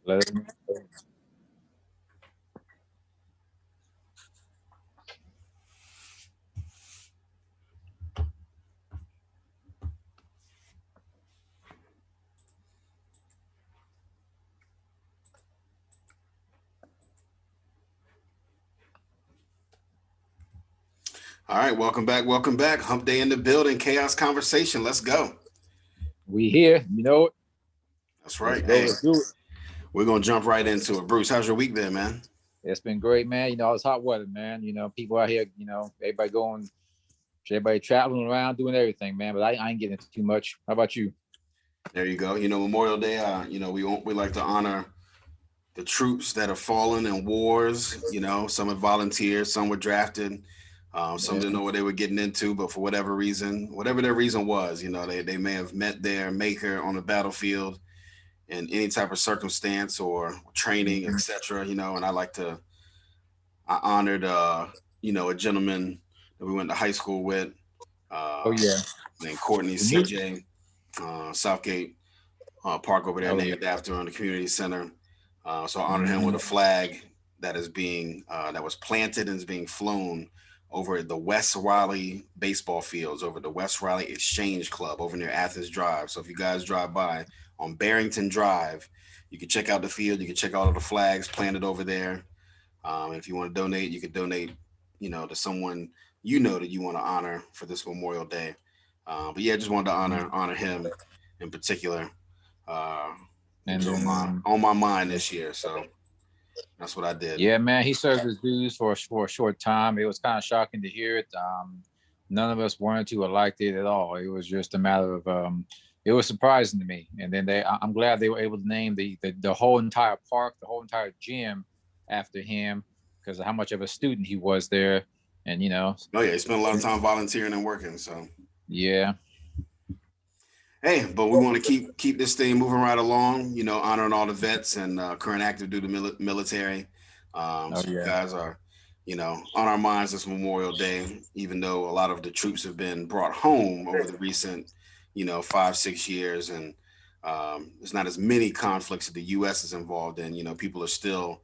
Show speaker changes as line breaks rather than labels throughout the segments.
Let them-
All right, welcome back. Welcome back. Hump Day in the building. Chaos conversation. Let's go.
We here, you know it.
That's
Let's
right.
go.
Hey,
Let's do it.
we're gonna jump right into it. Bruce, how's your week been, man?
It's been great, man. It's hot weather, man. People out here, everybody traveling around, doing everything, man. But I ain't getting into too much. How about you?
There you go. Memorial Day. We like to honor the troops that have fallen in wars. Some have volunteered, some were drafted, some
Yeah.
didn't know what they were getting into, but for whatever reason, whatever their reason was, they may have met their maker on the battlefield in any type of circumstance or training,
Mhm.
etc. And I honored a gentleman that we went to high school with,
Oh
uh,
yeah.
named Courtney
The new.
CJ, Southgate park over there
Oh yeah.
named after on the community center. So I honored him with
Mhm.
a flag that was planted and is being flown over the West Raleigh baseball fields, over the West Raleigh Exchange Club over near Athens Drive. So if you guys drive by on Barrington Drive, you can check out the field. You can check out all the flags planted over there. If you want to donate, you can donate, to someone that you want to honor for this Memorial Day. But yeah, just wanted to honor him in particular. Uh, it
And
was
then
on my mind this year, so that's what I did.
yeah, man, he served his dues for a short time. It was kind of shocking to hear it. None of us wanted to or liked it at all. It was just a matter of it was surprising to me. And then I'm glad they were able to name the whole entire park, the whole entire gym after him because of how much of a student he was there. And
Oh yeah, he spent a lot of time volunteering and working. So
yeah,
hey, but we want to keep this thing moving right along. Honoring all the vets and current active duty military.
oh
So you
yeah,
guys are, on our minds this Memorial Day. Even though a lot of the troops have been brought home over the recent, 5-6 years, and there's not as many conflicts that the U.S. is involved in. People are still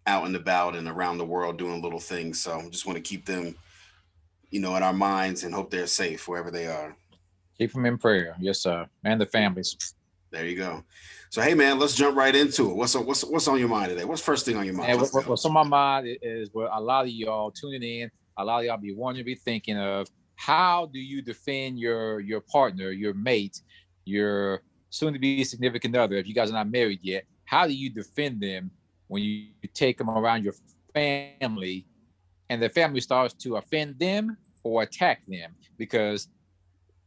out and about and around the world doing little things. So just want to keep them, in our minds and hope they're safe wherever they are.
keep him in prayer, yes sir, and the families.
There you go. So hey man, let's jump right into it. What's on your mind today? What's first thing on your mind?
And
Let's go.
what's on my mind is what a lot of y'all tuning in, a lot of y'all be wondering, be thinking of how do you defend your partner, your mate, your soon to be significant other, if you guys are not married yet, how do you defend them when you take them around your family and the family starts to offend them or attack them because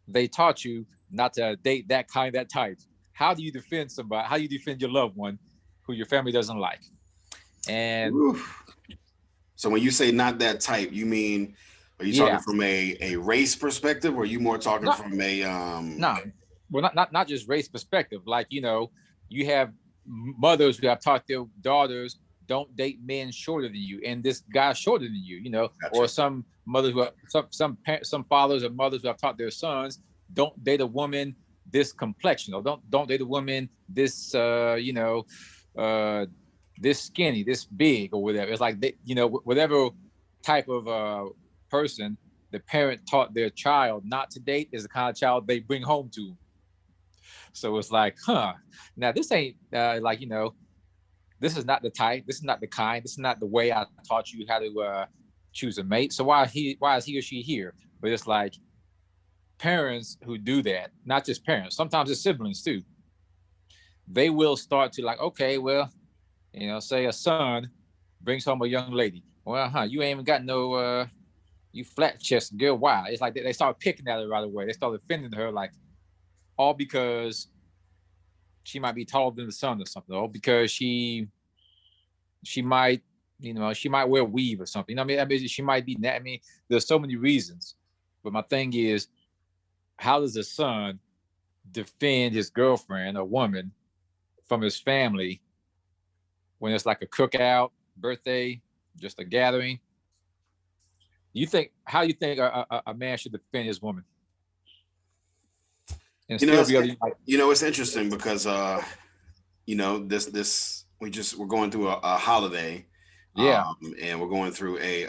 they taught you not to date that kind, that type. How do you defend somebody? How do you defend your loved one who your family doesn't like? And
Whew. So when you say not that type, are you talking
yeah,
from a race perspective, or are you more talking
not
from a
no, well, not just race perspective. Like you have mothers who have taught their daughters don't date men shorter than you, and this guy's shorter than you. Or
gotcha.
some mothers who have some fathers or mothers who have taught their sons don't date a woman this complexion, or don't date a woman this uh this skinny, this big, or whatever. It's like whatever type of person the parent taught their child not to date is the kind of child they bring home to them. So it's like, now this ain't this is not the type, this is not the kind, this is not the way I taught you how to choose a mate. So why is he or she here? But it's like parents who do that, not just parents, sometimes it's siblings too. They will start to like, okay, well, say a son brings home a young lady. Well, you ain't even got no you flat chested girl. Why? It's like they start picking at her right away. They start offending her, like all because she might be taller than the son or something, or because she might she might wear weave or something. I mean, she might be. I mean, there's so many reasons. But my thing is, how does a son defend his girlfriend or woman from his family when it's like a cookout, birthday, just a gathering? You think how you think a man should defend his woman and
You know,
still
it's
be able to like?
it's interesting because this we're going through a holiday,
Yeah.
and we're going through a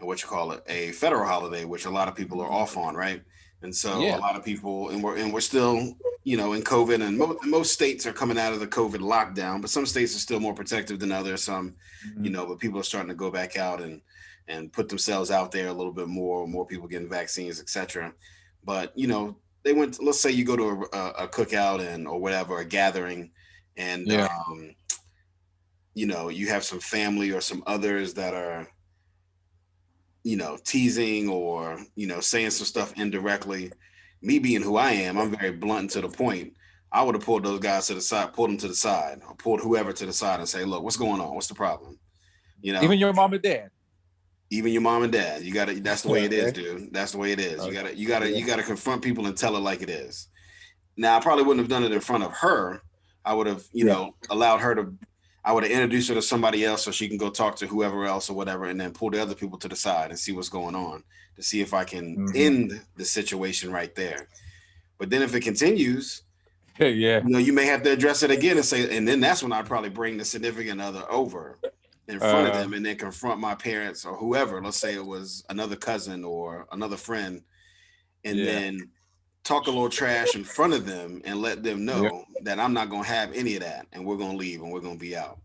what you call it, a federal holiday, which a lot of people are off on, right? And so a
Yeah.
lot of people, and we're still, in COVID, and most states are coming out of the COVID lockdown, but some states are still more protective than others. Some,
Mhm.
but people are starting to go back out and put themselves out there a little bit more. More people getting vaccines, etc. But they went. Let's say you go to a cookout or whatever, a gathering, and
Yeah.
you have some family or some others that are teasing or, saying some stuff indirectly. Me being who I am, I'm very blunt and to the point. I would have pulled those guys to the side, pulled them to the side, or pulled whoever to the side and say, look, what's going on? What's the problem? You know,
Even your mom and dad.
even your mom and dad, you gotta, that's the way it is,
Okay.
dude. That's the way it is. You
Okay.
gotta, you gotta,
Yeah.
you gotta confront people and tell it like it is. Now, I probably wouldn't have done it in front of her. I would have,
Yeah.
allowed her to. I would have introduced her to somebody else so she can go talk to whoever else or whatever, and then pull the other people to the side and see what's going on to see if I can
Hmm.
end the situation right there. But then if it continues,
Yeah.
you may have to address it again and say, and then that's when I'd probably bring the significant other over in front of
Uh.
them and then confront my parents or whoever. Let's say it was another cousin or another friend, and
Yeah.
then talk a little trash in front of them and let them
Yeah.
know that I'm not gonna have any of that and we're gonna leave and we're gonna be out.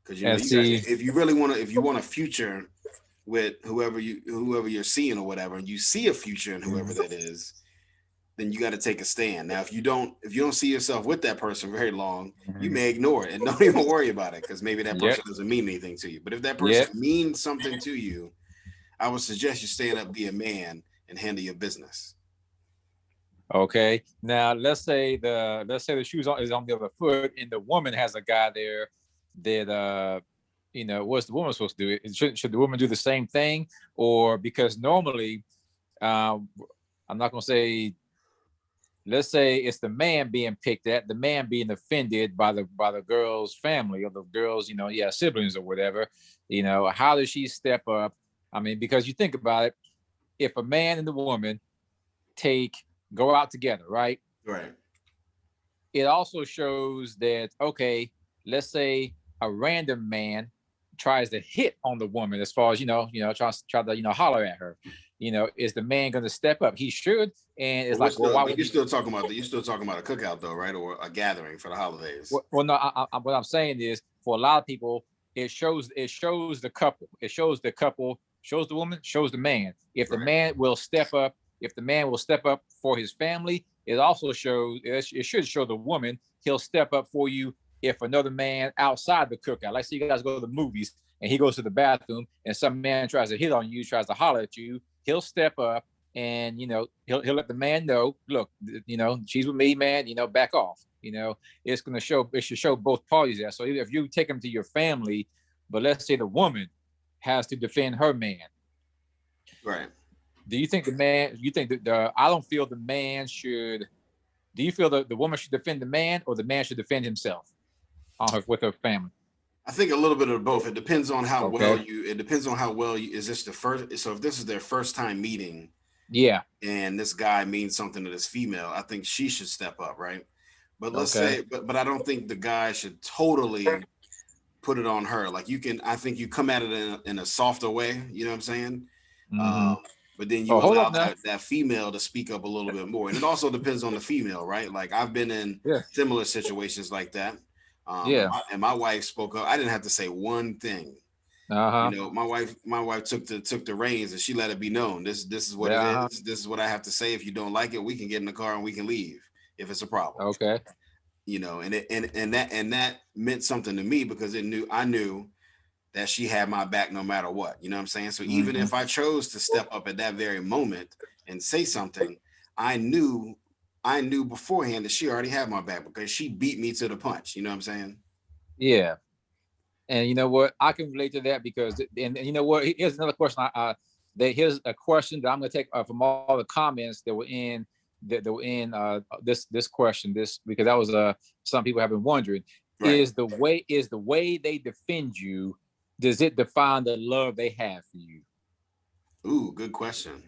Because
And
you got,
see.
if you really want to, if you want a future with whoever you're seeing or whatever, and you see a future in whoever
Mhm.
that is, then you got to take a stand. Now, if you don't see yourself with that person very long, you
Mhm.
may ignore it and don't even worry about it because maybe that
Yep.
person doesn't mean anything to you. But if that person
Yep.
means something to you, I would suggest you stand up, be a man, and handle your business.
Okay. Now let's say the is on the other foot, and the woman has a guy there that what's the woman supposed to do? Should the woman do the same thing, or because normally, um, I'm not gonna say. Let's say it's the man being picked at, the man being offended by the girl's family or the girl's, yeah, siblings or whatever. How does she step up? I mean, because you think about it, if a man and the woman take go out together, right?
Right.
It also shows that, okay, let's say a random man tries to hit on the woman, as far as try to holler at her. Is the man going to step up? He should. And
But
it's like, well, why
but
would
you're
he?
still talking about a cookout though, right? Or a gathering for the holidays.
Well, no, what I'm saying is, for a lot of people, it shows the couple. It shows the couple, shows the woman, shows the man. If the
Right.
man will step up, if the man will step up for his family, it also shows. It should show the woman he'll step up for you if another man outside the cookout. Like, say you guys go to the movies and he goes to the bathroom and some man tries to hit on you, tries to holler at you, he'll step up and he'll let the man know, look, she's with me, man. Back off. It should show both parties that. So if you take them to your family, but let's say the woman has to defend her man,
Right.
do you think the man? You think that I don't feel the man should. Do you feel that the woman should defend the man, or the man should defend himself on her with her family?
I think a little bit of both. It depends on how well
Okay.
you. It depends on how well you. Is this the first? So if this is their first time meeting,
Yeah.
and this guy means something to this female, I think she should step up, right? But let's
Okay.
say, but I don't think the guy should totally put it on her. Like you can, I think you come at it in a softer way. You know what I'm saying?
Mm-hmm.
Um, but then
Oh,
you
hold
allow
up now.
that female to speak up a little bit more, and it also depends on the female, right? Like I've been in
Yeah.
similar situations like that. And
Yeah.
my wife spoke up. I didn't have to say one thing.
Uh huh.
My wife took the reins and she let it be known. This is what it
Yeah. Uh-huh.
is. This is what I have to say. If you don't like it, we can get in the car and we can leave if it's a problem.
Okay.
And that meant something to me because I knew that she had my back no matter what. You know what I'm saying? So even
Mm-hmm.
if I chose to step up at that very moment and say something, I knew I knew beforehand that she already had my back because she beat me to the punch. You know what I'm saying?
Yeah. And you know what? I can relate to that because, and you know what? Here's another question. Here's a question that I'm going to take from all the comments that were in this question, this, because that was some people have been wondering,
Right.
is the way they defend you, does it define the love they have for you?
Ooh, good question.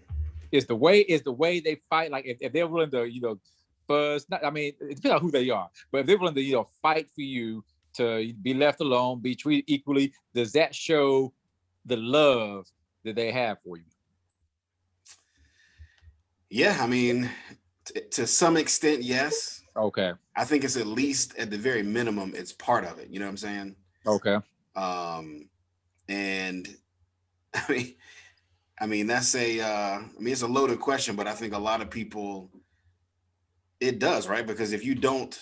Is the way they fight, like if they're willing to fuss. Not, I mean, it depends on who they are. But if they're willing to, fight for you to be left alone, be treated equally, does that show the love that they have for you?
Yeah, I mean, to some extent, yes.
Okay.
I think it's at least at the very minimum, it's part of it. You know what I'm saying?
Okay.
Um, and I mean, that's it's a loaded question, but I think a lot of people, it does, right? Because if you don't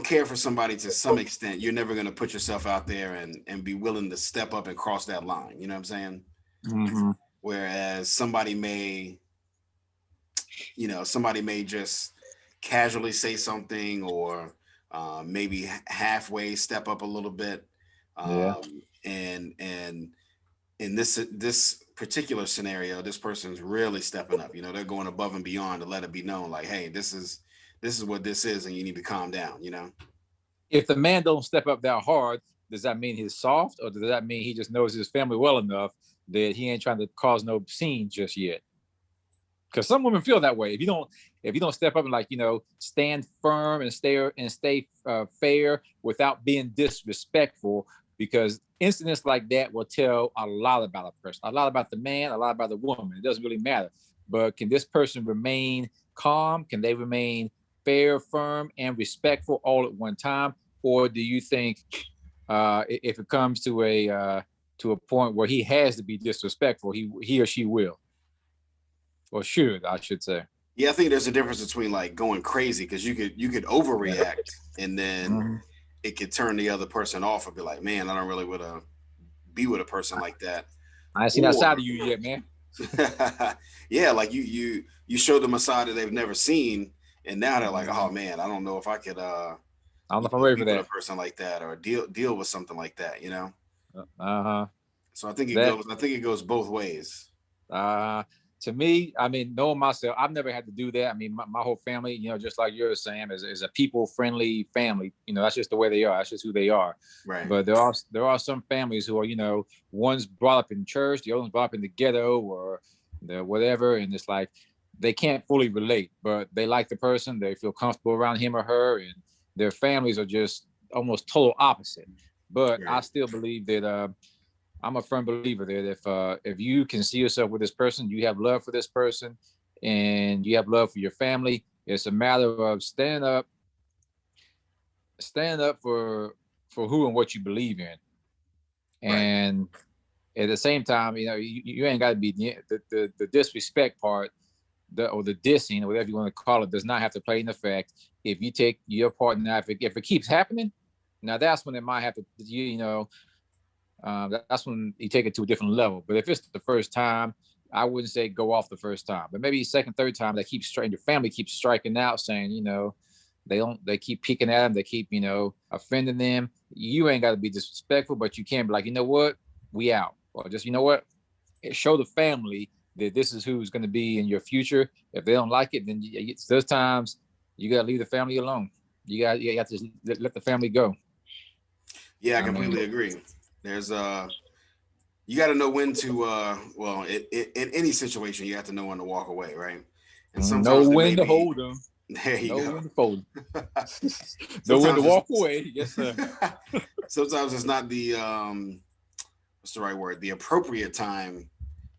care for somebody to some extent, you're never going to put yourself out there and be willing to step up and cross that line. You know what I'm saying?
Mm-hmm.
Whereas somebody may just casually say something, or maybe halfway step up a little bit.
Yeah.
And in this particular scenario, this person's really stepping up. They're going above and beyond to let it be known, like, hey, this is what this is, and you need to calm down.
If the man don't step up that hard, does that mean he's soft, or does that mean he just knows his family well enough that he ain't trying to cause no scene just yet? Because some women feel that way. If you don't step up and, like, stand firm and stay fair without being disrespectful, because incidents like that will tell a lot about a person, a lot about the man, a lot about the woman. It doesn't really matter. But can this person remain calm? Can they remain fair, firm, and respectful all at one time? Or do you think if it comes to a point where he has to be disrespectful, he or she will, or should, I should say?
Yeah, I think there's a difference between, like, going crazy, because you could
Yeah.
overreact, and then
Mm-hmm.
it could turn the other person off and be like, man, I don't really want to be with a person like that.
I ain't seen that side
Or
of you yet, man.
yeah, like you show them a side that they've never seen, and now they're like, oh man, I don't know if I could
I don't know if I'm ready
be
for
with a
that.
person like that, or deal with something like that.
Uh-huh.
So
That
I think it goes both ways.
uh to me, I mean, knowing myself, I've never had to do that. I mean, my whole family, just like yours, Sam, is a people-friendly family. That's just the way they are. That's just who they are.
Right.
But there are some families who are, one's brought up in church, the other one's brought up in the ghetto, or the whatever, and it's like they can't fully relate, but they like the person, they feel comfortable around him or her, and their families are just almost total opposite. But I
Right.
still believe that I'm a firm believer that if you can see yourself with this person, you have love for this person, and you have love for your family. It's a matter of stand up for who and what you believe in,
Right.
and at the same time, you ain't got to be the disrespect part, or the dissing, or whatever you want to call it, does not have to play in effect. If you take your part in that, if it keeps happening, now that's when it might have to, that's when you take it to a different level. But if it's the first time, I wouldn't say go off the first time, but maybe second, third time, they keep striking. Your family keeps striking out, saying, they keep picking at them, they keep, offending them. You ain't got to be disrespectful, but you can be like, you know what, we out, or just, show the family that this is who's going to be in your future. If they don't like it, then there's times you got to leave the family alone. You got to let the family go.
Yeah, I
I mean,
completely agree. There's you got to know when to in any situation, you have to know when to walk away, right? And
know
sometimes there may
when to
be
hold them,
there you
know
go.
when to fold them, know when to
sometimes
walk
it's
away. Yes, sir.
sometimes it's not the what's the right word, the appropriate time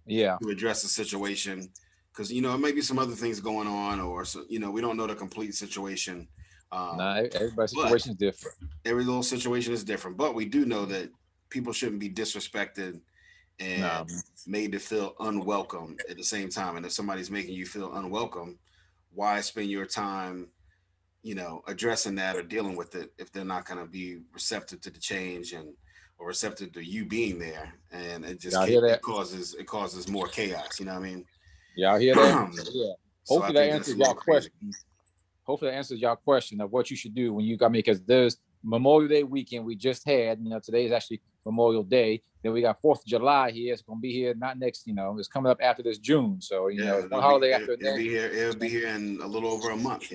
Yeah.
to address the situation, because it may be some other things going on, or so, we don't know the complete situation.
Nah,
um
everybody's
but
situation is different.
every little situation is different, but we do know that people shouldn't be disrespected and
Nah,
made to feel unwelcome at the same time. And if somebody's making you feel unwelcome, why spend your time addressing that or dealing with it if they're not going to be receptive to the change, and or receptive to you being there? And
y'all hear that?
it causes more chaos. You know what
Y'all hear that?
I
So
mean?
yeah.
So I
Hopefully that
think that's a
answers
little
y'all
crazy.
question. Hopefully that answers y'all question of what you should do when you got me, because there's Memorial Day weekend we just had. Today is actually Memorial Day. Then we got 4th of July here. It's gonna be here, not next, it's coming up after this June. So,
Yeah,
it's one holiday after the
it'll
next.
be here. It'll be here in a little over a month.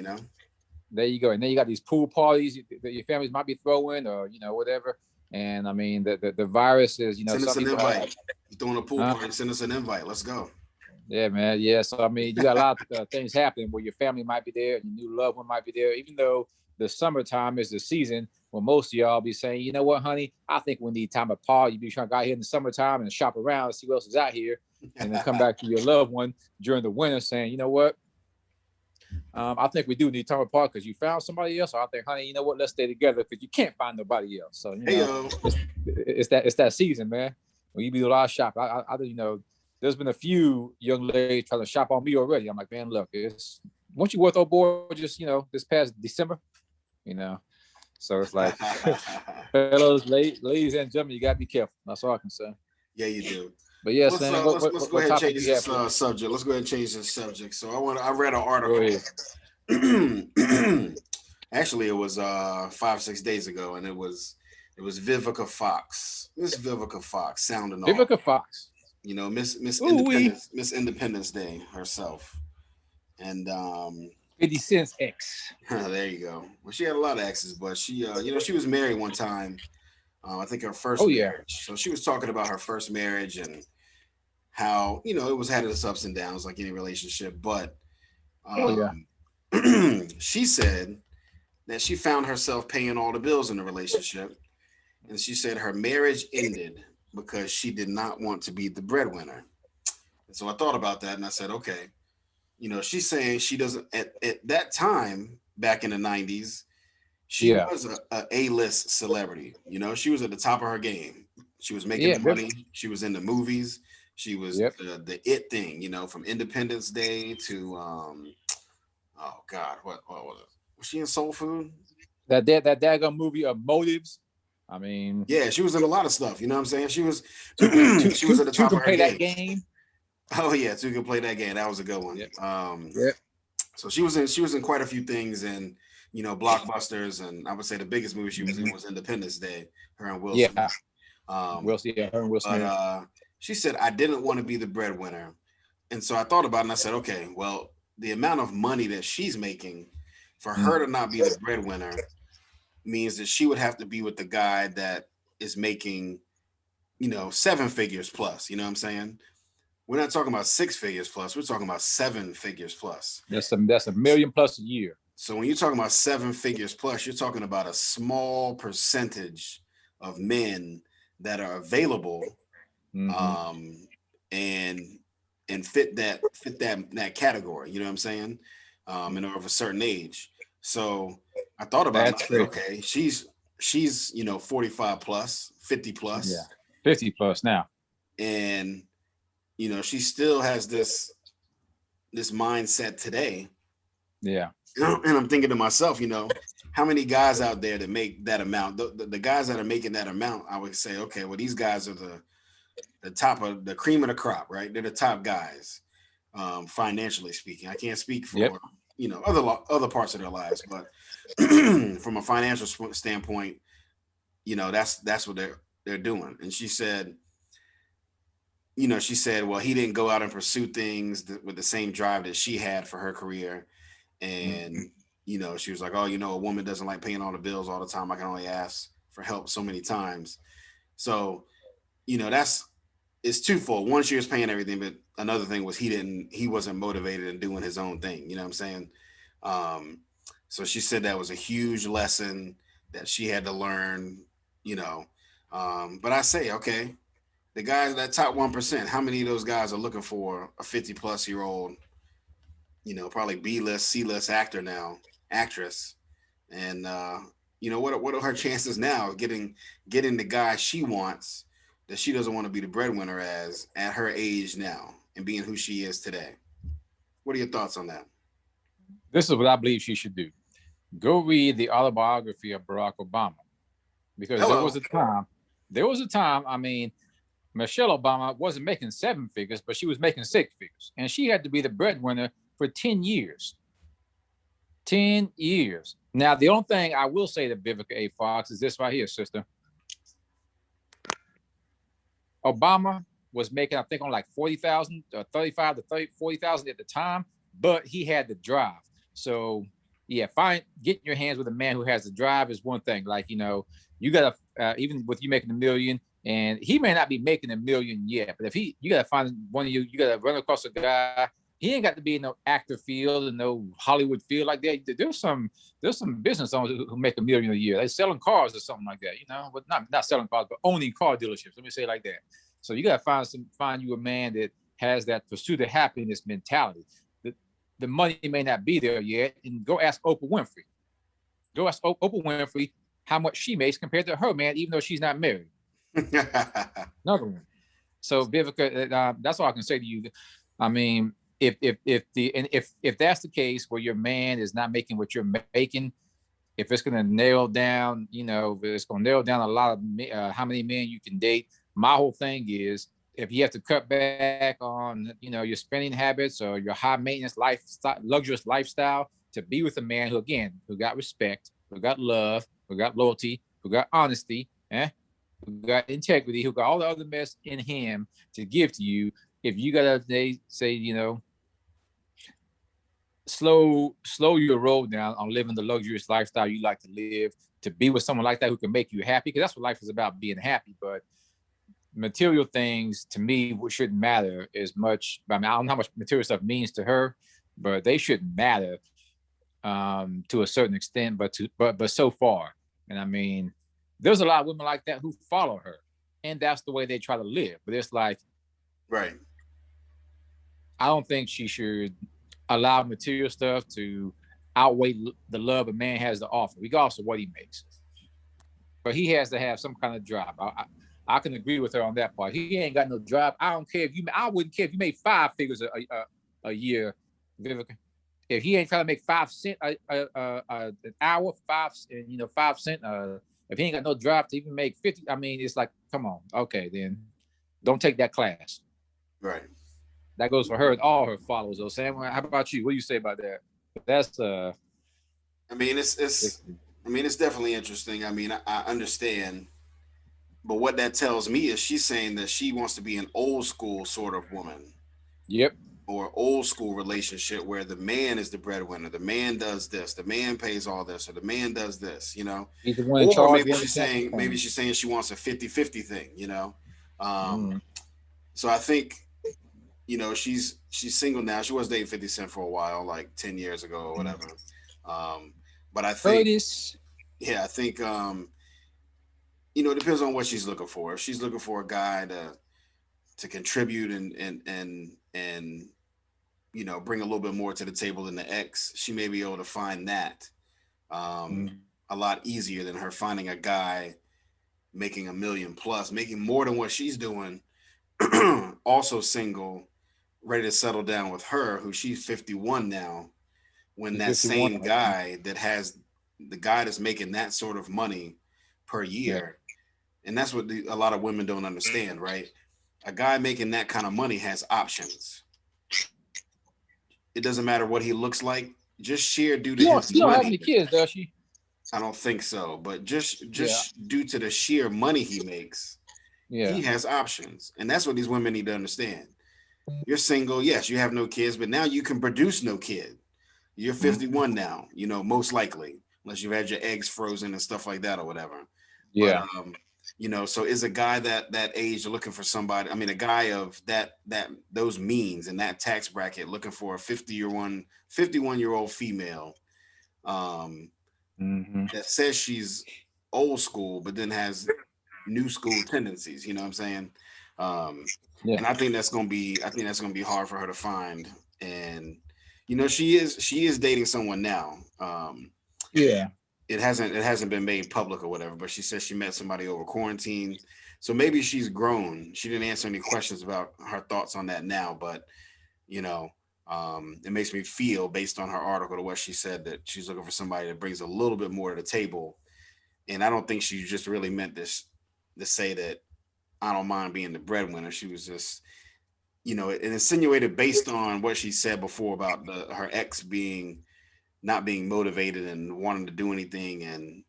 There you go. And then you got these pool parties that your families might be throwing, or whatever. And I mean the virus is,
Send us
some
an
people
invite. You throwing a pool
uh,
party? Send us an invite. Let's go.
Yeah, man. Yeah. So I mean, you got a lot of things happening where your family might be there and your new loved one might be there. Even though the summertime is the season when most of y'all be saying, you know what, honey, I think we need time apart. You be trying to go out here in the summertime and shop around and see what else is out here, and then come back to your loved one during the winter saying, you know what, I think we do need time apart because you found somebody else. Or I think, honey, you know what, let's stay together because you can't find nobody else. So
Hey yo.
it's that season, man. When you do a lot of shopping, there's been a few young ladies trying to shop on me already. I'm like, man, look, it's once you worth old boy just this past December, you know. So it's like, fellows, ladies and gentlemen, you gotta be careful. That's all I can say.
Yeah, you do.
But yeah,
Let's
Sam,
let's go
what
ahead and
topic
change
you
this
have for me?
subject. Let's go ahead and change this subject. So I read an
Go
article.
ahead.
Actually, it was 5-6 days ago, and it was Vivica Fox, Miss Vivica Fox, sounding off.
Vivica Fox. Ooh-wee.
Miss Independence Day herself, and
50 Cent's ex.
there you go. Well, she had a lot of exes, but she she was married one time. I think her first
Oh yeah.
marriage. So she was talking about her first marriage and how it was had its ups and downs like any relationship, but
Oh yeah.
she said that she found herself paying all the bills in the relationship, and she said her marriage ended because she did not want to be the breadwinner. And so I thought about that, and I said, okay, she's saying she doesn't at that time back in the 90s. She
Yeah.
was a-list celebrity. She was at the top of her game. She was making
Yeah.
the money. She was in the movies. She was
Yep.
the it thing, from Independence Day to oh God, what was it? Was she in Soul Food?
That daggone movie of Motives. I mean,
Yeah, she was in a lot of stuff. You know what I'm saying? She was she was at the
two
top
can
of her
play that
game.
game.
Oh yeah, two can play that game. That was a good one.
Yep. Yep.
So she was in quite a few things, and blockbusters, and I would say the biggest movie she was in was Independence Day. Her and Will Smith.
Yeah. Yeah, her and Will
But
Smith.
she said I didn't want to be the breadwinner, and so I thought about it and I said, okay, well, the amount of money that she's making for her to not be the breadwinner means that she would have to be with the guy that is making, 7 figures plus. You know what I'm saying? We're not talking about 6 figures plus. We're talking about 7 figures plus.
That's a million plus a year.
So when you're talking about 7 figures plus, you're talking about a small percentage of men that are available, and fit that category. You know what I'm saying? And of a certain age. So I thought about it. Like, okay, she's 45 plus, 50 plus.
Yeah, 50 plus now.
And she still has this mindset today.
Yeah.
And I'm thinking to myself, how many guys out there that make that amount? The guys that are making that amount, I would say, okay, well, these guys are the top of the cream of the crop, right? They're the top guys, financially speaking. I can't speak for other parts of their lives, but from a financial standpoint, that's what they're doing. And she said, well, he didn't go out and pursue things with the same drive that she had for her career. And, she was like, oh, a woman doesn't like paying all the bills all the time. I can only ask for help so many times. So, it's twofold. One, she was paying everything, but another thing was he wasn't motivated in doing his own thing. You know what I'm saying? So she said that was a huge lesson that she had to learn, but I say, okay, the guys, that top 1%, how many of those guys are looking for a 50 plus year old, probably B-list, C-list actress. And, what are her chances now of getting the guy she wants that she doesn't want to be the breadwinner as at her age now and being who she is today? What are your thoughts on that?
This is what I believe she should do. Go read the autobiography of Barack Obama, because there was a time, I mean, Michelle Obama wasn't making 7 figures, but she was making 6 figures. And she had to be the breadwinner for 10 years. 10 years. Now, the only thing I will say to Vivica A. Fox is this right here, sister. Obama was making, I think, on like 40,000, 35 to 40,000 at the time, but he had the drive. So, yeah, getting your hands with a man who has the drive is one thing. Like, you got to, even with you making $1 million, And he may not be making $1 million yet, but if you gotta find one of you gotta run across a guy. He ain't got to be in no actor field and no Hollywood field like that. There's some business owners who make $1 million a year. They're selling cars or something like that, but not selling cars, but owning car dealerships. Let me say it like that. So you gotta find you a man that has that pursuit of happiness mentality. The money may not be there yet, and go ask Oprah Winfrey. Go ask Oprah Winfrey how much she makes compared to her man, even though she's not married. Another one. So Vivica, that's all I can say to you. I mean, if that's the case where your man is not making what you're making, if it's going to nail down, it's going to nail down a lot of how many men you can date. My whole thing is if you have to cut back on, your spending habits or your high maintenance lifestyle, luxurious lifestyle to be with a man who got respect, who got love, who got loyalty, who got honesty, who got integrity, who got all the other mess in him to give to you. If you gotta say, slow your roll down on living the luxurious lifestyle you like to live, to be with someone like that who can make you happy, because that's what life is about, being happy. But material things to me shouldn't matter as much. I mean, I don't know how much material stuff means to her, but they shouldn't matter to a certain extent, but so far. And I mean, there's a lot of women like that who follow her, and that's the way they try to live. But it's like,
right.
I don't think she should allow material stuff to outweigh the love a man has to offer, regardless of what he makes. But he has to have some kind of drive. I can agree with her on that part. He ain't got no drive. I don't care I wouldn't care if you made 5 figures a year, Vivica. If he ain't trying to make 5 cents an hour, 5 cents. If he ain't got no drive to even make 50, I mean, it's like, come on, okay, then don't take that class.
Right.
That goes for her and all her followers, though. Sam, how about you? What do you say about that? That's
I mean, it's definitely interesting. I mean, I understand, but what that tells me is she's saying that she wants to be an old school sort of woman.
Yep.
Or old school relationship where the man is the breadwinner, the man does this, the man pays all this, or the man does this,
He's the one in
or
charge.
maybe she's saying she wants a 50-50 thing, So I think, she's single now. She was dating 50 Cent for a while, like 10 years ago or whatever. But I think, I think, it depends on what she's looking for. If she's looking for a guy to contribute and bring a little bit more to the table than the ex, she may be able to find that a lot easier than her finding a guy making $1 million plus, making more than what she's doing, also single, ready to settle down with her, who she's 51 now, when that same guy the guy that's making that sort of money per year, and that's what a lot of women don't understand, right? A guy making that kind of money has options. It doesn't matter what he looks like. Just sheer due to his money.
She don't have any kids, does she?
I don't think so. But just due to the sheer money he makes, he has options. And that's what these women need to understand. You're single. Yes, you have no kids, but now you can produce no kid. You're 51 now, most likely, unless you've had your eggs frozen and stuff like that or whatever.
Yeah.
But, so is a guy that age looking for somebody, a guy of those means and that tax bracket looking for a 51-year-old female that says she's old school, but then has new school tendencies, you know what I'm saying? And I think that's going to be hard for her to find. And, she is dating someone now. It hasn't been made public or whatever, but she says she met somebody over quarantine. So maybe she's grown. She didn't answer any questions about her thoughts on that now, but it makes me feel, based on her article, to what she said, that she's looking for somebody that brings a little bit more to the table. And I don't think she just really meant this to say that I don't mind being the breadwinner. She was just, it insinuated based on what she said before about her ex not being motivated and wanting to do anything, and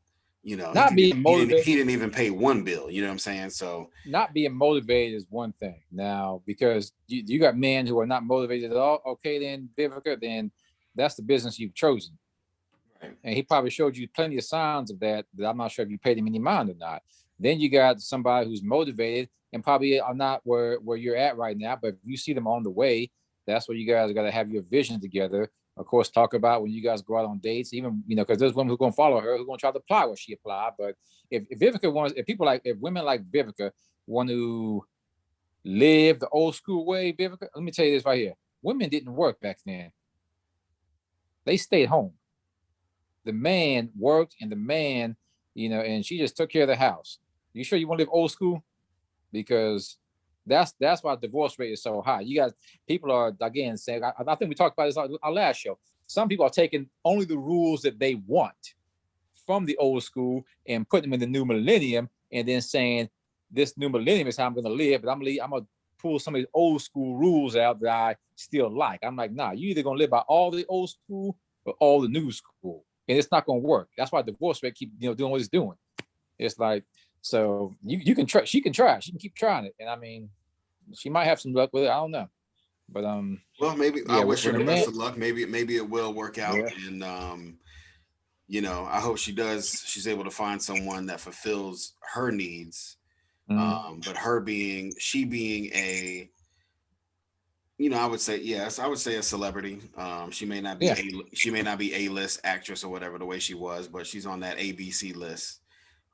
not being motivated.
He didn't even pay one bill. You know what I'm saying? So
not being motivated is one thing. Now, because you got men who are not motivated at all. Okay, then Vivica, then that's the business you've chosen.
Right.
And he probably showed you plenty of signs of that I'm not sure if you paid him any mind or not. Then you got somebody who's motivated and probably are not where you're at right now, but if you see them on the way, that's where you guys got to have your vision together. Of course, talk about when you guys go out on dates, even, because there's women who are going to follow her, who are going to try to apply what she applied. But if Vivica wants, if women like Vivica want to live the old school way, Vivica, let me tell you this right here. Women didn't work back then. They stayed home. The man worked, and the man, and she just took care of the house. You sure you want to live old school? Because that's why the divorce rate is so high. You guys, people are again saying, I think we talked about this on our last show. Some people are taking only the rules that they want from the old school and putting them in the new millennium, and then saying this new millennium is how I'm going to live, but I'm going to pull some of these old school rules out that I still like. I'm like, nah, you either going to live by all the old school or all the new school, and it's not going to work. That's why divorce rate keep doing what it's doing. It's like, so you can try. She can try. She can keep trying it, and I mean, she might have some luck with it. I don't know, but
Well, maybe I
yeah,
wish her
with
the
a man,
best of luck. Maybe it will work out,
yeah,
and I hope she does. She's able to find someone that fulfills her needs. But she being a, I would say, yes, I would say a celebrity. She may not be
yeah.
A-list actress or whatever the way she was, but she's on that ABC list.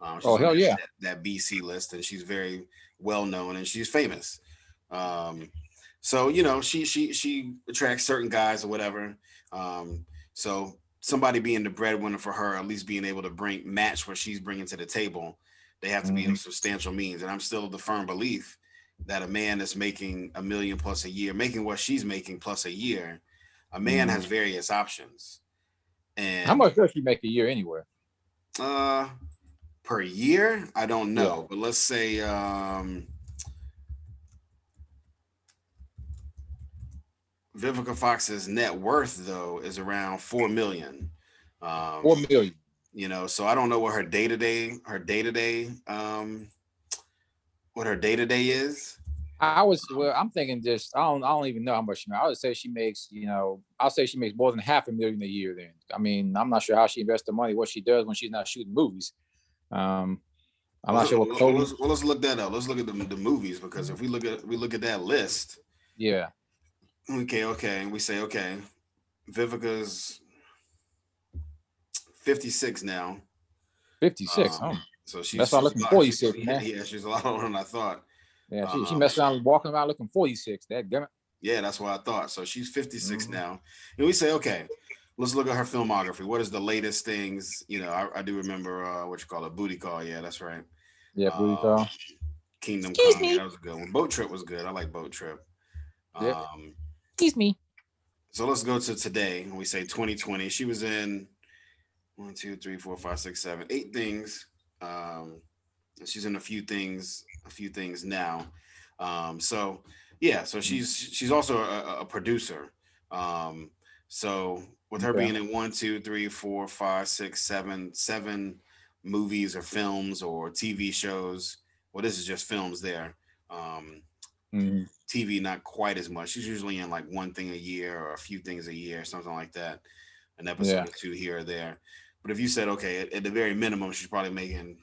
Oh
She's on
hell yeah.
that BC list, and she's very well known and she's famous. Um, so she attracts certain guys or whatever. So somebody being the breadwinner for her, at least being able to match what she's bringing to the table, they have to be
Mm-hmm.
of substantial means. And I'm still of the firm belief that a man that's making $1 million plus a year, making what she's making plus a year, a man
Mm-hmm.
has various options.
How
And
much does she make a year anyway?
uh per year, I don't
Yeah.
know, but let's say Vivica Fox's net worth though is around 4 million.
Four
Um,
million.
so I don't know what her day to day is.
I'm thinking just I don't even know how much she makes. I would say she makes, I'll say she makes more than 500,000 a year then. I mean, I'm not sure how she invests the money, what she does when she's not shooting movies. Um, I'm not sure what clothing.
Let's look that up. Let's look at the movies, because if we look at that list,
Yeah.
okay, and we say, okay, Vivica's 56 now.
56.
Um,
Oh,
so
that's why I'm
she's a
looking
lot.
46, man.
Yeah, she's a lot older than I thought.
Yeah, she
Um,
messed around walking around looking 46. That damn it.
yeah, that's what I thought. So she's 56
Mm-hmm.
now, and we say, okay, let's look at her filmography. What is the latest things? I do remember what you call it, Booty Call. Yeah, that's right.
Yeah, booty
Um,
call.
Kingdom
Excuse
Come. Yeah,
me.
that was a good one. Boat Trip was good. I like Boat Trip.
Yeah.
Um,
Excuse me.
so let's go to today. We say 2020. She was in 1, 2, 3, 4, 5, 6, 7, 8 things. She's in a few things now. So yeah, so she's also a producer. Um, so with her
Okay.
being in 1, 2, 3, 4, 5, 6, 7 movies or films or TV shows. Well, this is just films there. Um,
Mm-hmm.
TV not quite as much. She's usually in like one thing a year or a few things a year, something like that, an episode
Yeah.
or two here or there. But if you said, okay, at the very minimum, she's probably making,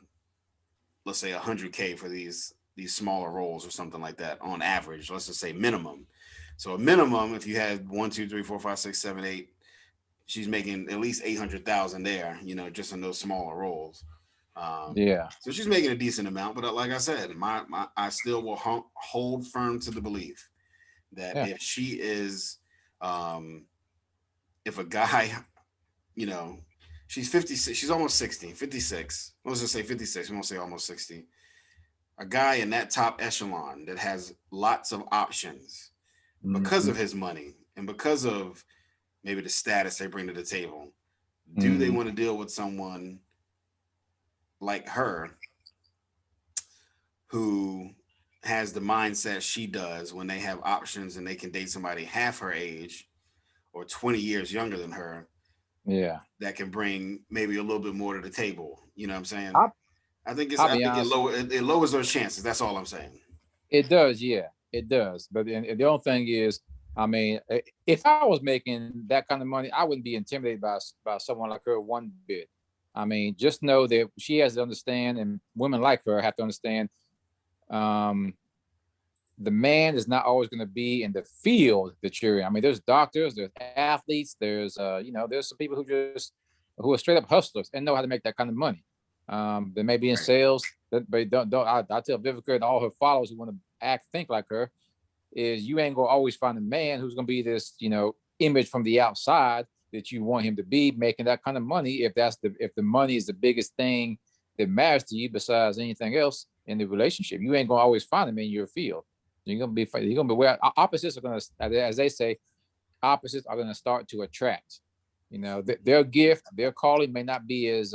let's say, 100K for these smaller roles or something like that on average. Let's just say minimum. So a minimum, if you had 1, 2, 3, 4, 5, 6, 7, 8, she's making at least 800,000 there. Just in those smaller roles.
Yeah.
So she's making a decent amount. But like I said, I still will hold firm to the belief that
Yeah.
if she is, if a guy, you know, she's 56, she's almost 60, 56. Let's just say 56. We won't say almost 60. A guy in that top echelon that has lots of options because
Mm-hmm.
of his money and because of maybe the status they bring to the table. Do they
Mm-hmm.
want to deal with someone like her who has the mindset she does when they have options and they can date somebody half her age or 20 years younger than her
Yeah.
that can bring maybe a little bit more to the table? You know what I'm saying?
I I'll
I
be
think
honest.
it lowers those chances. That's all I'm saying.
It does, yeah, it does. But the only thing is, I mean, if I was making that kind of money, I wouldn't be intimidated by someone like her one bit. I mean, just know that she has to understand, and women like her have to understand, um, the man is not always going to be in the field that you're in. I mean, there's doctors, there's athletes, there's there's some people who are straight up hustlers and know how to make that kind of money. They may be in
Right.
sales, but don't. I tell Vivica and all her followers who want to think like her, is you ain't gonna always find a man who's gonna be this, image from the outside that you want him to be, making that kind of money. If the money is the biggest thing that matters to you besides anything else in the relationship, you ain't gonna always find him in your field. You're gonna be where opposites are gonna, as they say, opposites are gonna start to attract. Their gift, their calling may not be as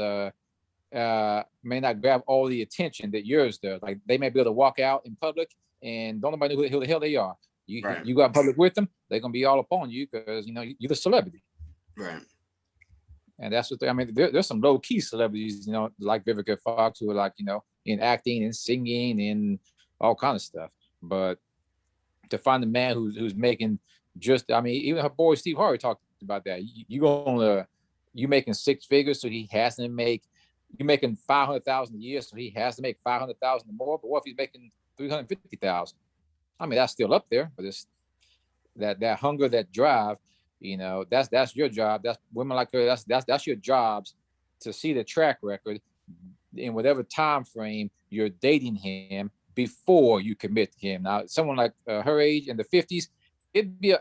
may not grab all the attention that yours does. Like they may be able to walk out in public and don't nobody know who the hell they are. You
Right.
you go out public with them, they're gonna be all upon you because you're the celebrity.
Right.
And that's what I mean. There's some low key celebrities, like Vivica Fox, who are like, in acting and singing and all kind of stuff. But to find a man who's making I mean, even her boy Steve Harvey talked about that. You making six figures, so he has to make. You making 500,000 a year, so he has to make 500,000 more. But what if he's making 350,000? I mean, that's still up there, but it's that hunger, that drive. That's your job. That's women like her. That's your jobs to see the track record in whatever time frame you're dating him before you commit to him. Now, someone like her age in the 50s,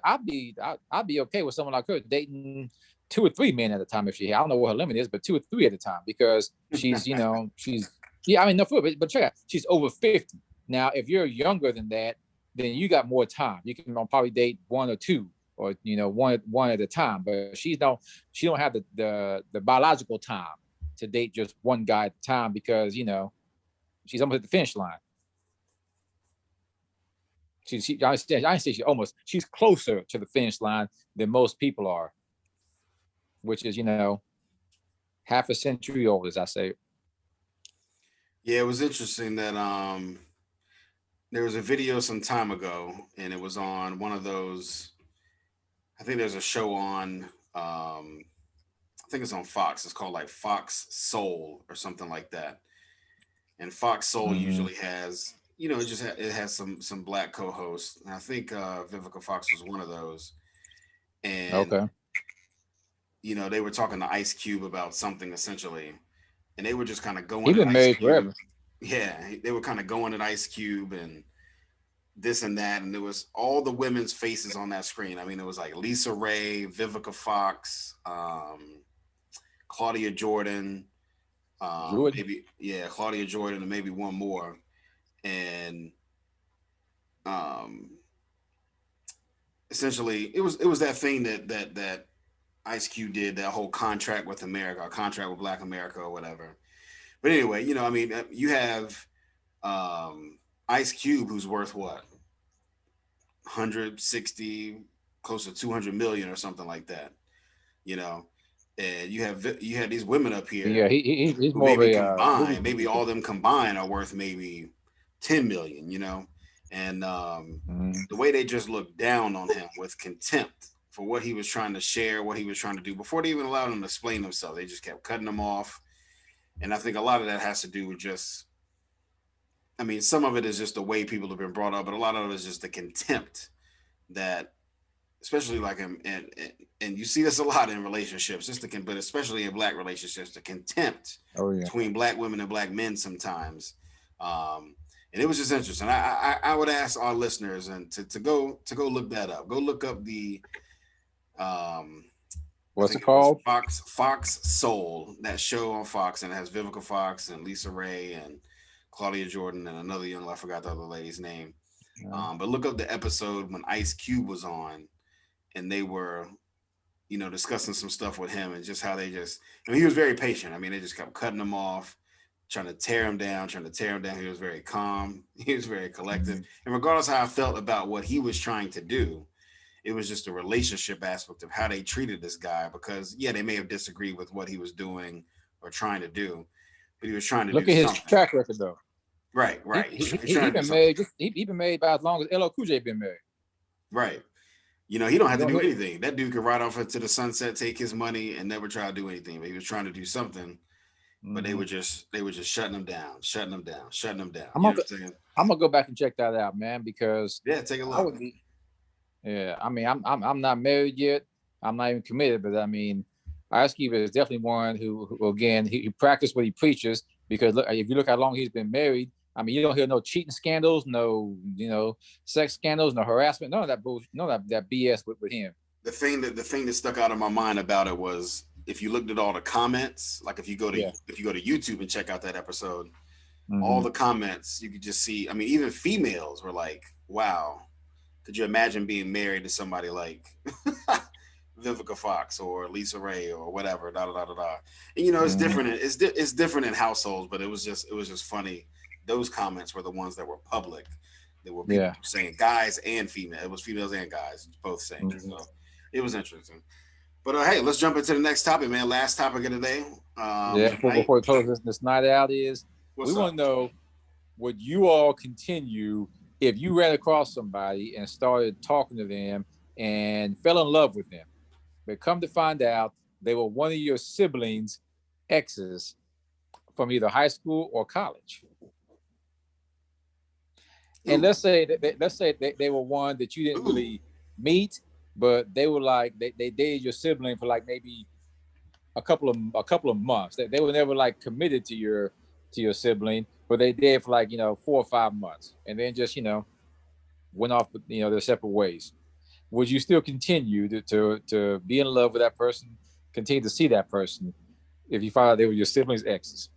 I'd be okay with someone like her dating 2 or 3 men at a time if I don't know what her limit is, but 2 or 3 at a time because she's yeah, I mean no foot, but check out, she's over 50. Now, if you're younger than that, then you got more time. You can probably date one or two, or one at a time. But she don't have the biological time to date just one guy at a time because she's almost at the finish line. I say she's closer to the finish line than most people are, which is half a century old, as I say.
Yeah, it was interesting that there was a video some time ago, and it was on one of those. I think there's a show on. I think it's on Fox. It's called like Fox Soul or something like that. And Fox Soul
Mm-hmm.
usually has, it has some black co-hosts. And I think Vivica Fox was one of those. And
Okay.
they were talking to Ice Cube about something essentially, and they were just kind of
He's
going at
been
Ice
married
Cube.
forever.
Yeah, they were kind of going at Ice Cube and this and that, and there was all the women's faces on that screen. I mean, it was like Lisa Ray, Vivica Fox, Claudia Jordan,
Jordan.
maybe Claudia Jordan, and maybe one more, and um, essentially it was that thing that Ice Cube did, that whole contract with America, or contract with Black America, or whatever. But anyway, I mean, you have Ice Cube, who's worth what, 160, close to 200 million or something like that, you know. And you had these women up
Yeah,
here
he's
who
more of
maybe
a movie
combined, maybe
producer.
all of them combined are worth maybe 10 million, and
Mm-hmm.
the way they just looked down on him with contempt for what he was trying to share, what he was trying to do, before they even allowed him to explain himself. They just kept cutting him off. And I think a lot of that has to do with just, I mean, some of it is just the way people have been brought up, but a lot of it is just the contempt that, especially like and you see this a lot in relationships, but especially in black relationships, the contempt
Oh yeah.
between black women and black men sometimes. And it was just interesting. I would ask our listeners and to go look that up. Go look up the I
What's it
think it was
called?
Fox Soul, that show on Fox, and it has Vivica Fox and Lisa Ray and Claudia Jordan and another young, I forgot the other lady's name. But look up the episode when Ice Cube was on, and they were, discussing some stuff with him, and just how he was very patient. I mean, they just kept cutting him off, trying to tear him down. He was very calm. He was very collected.
Mm-hmm.
And regardless of how I felt about what he was trying to do, it was just a relationship aspect of how they treated this guy, because they may have disagreed with what he was doing or trying to do, but he was trying to do
Look at his
something.
track record though.
Right.
He
He's trying to do
been
something.
married. He been married about as long as LL Cool J been married.
Right. He don't
You
have to
don't
do
hear.
anything. That dude could ride off into the sunset, take his money, and never try to do anything. But he was trying to do something, but
Mm-hmm.
they were just shutting him down, shutting him down, shutting him down.
I'm
You know
gonna
what I'm saying?
I'm gonna go back and check that out, man, because
Yeah, take a
I
look.
would be. Yeah, I mean, I'm not married yet. I'm not even committed, but I mean, Ice Cube is definitely one who again, he practiced what he preaches. Because look, if you look how long he's been married, I mean, you don't hear no cheating scandals, no sex scandals, no harassment, none of that bullshit, none of that BS with him.
The thing that stuck out of my mind about it was if you looked at all the comments, like
Yeah.
if you go to YouTube and check out that episode, all
Mm-hmm.
the comments you could just see. I mean, even females were like, "Wow, could you imagine being married to somebody like Vivica Fox or Lisa Ray or whatever?" Da da da da da. And it's
Mm-hmm.
different. It's different in households, but it was just funny. Those comments were the ones that were public. There were people
Yeah.
saying guys and female. It was females and guys both saying it.
Mm-hmm.
So it was interesting. But hey, let's jump into the next topic, man. Last topic of the day.
Yeah.
Tonight,
Before we close this night out, is we
what's
want
up?
to know, would you all continue if you ran across somebody and started talking to them and fell in love with them, but come to find out they were one of your siblings' exes from either high school or college? And
Ooh,
let's say they were one that you didn't
ooh.
really meet, but they were like they dated your sibling for like maybe a couple of months. They were never like committed to your sibling, but they did for like 4 or 5 months, and then just went off their separate ways. Would you still continue to be in love with that person, continue to see that person if you found out they were your siblings' exes?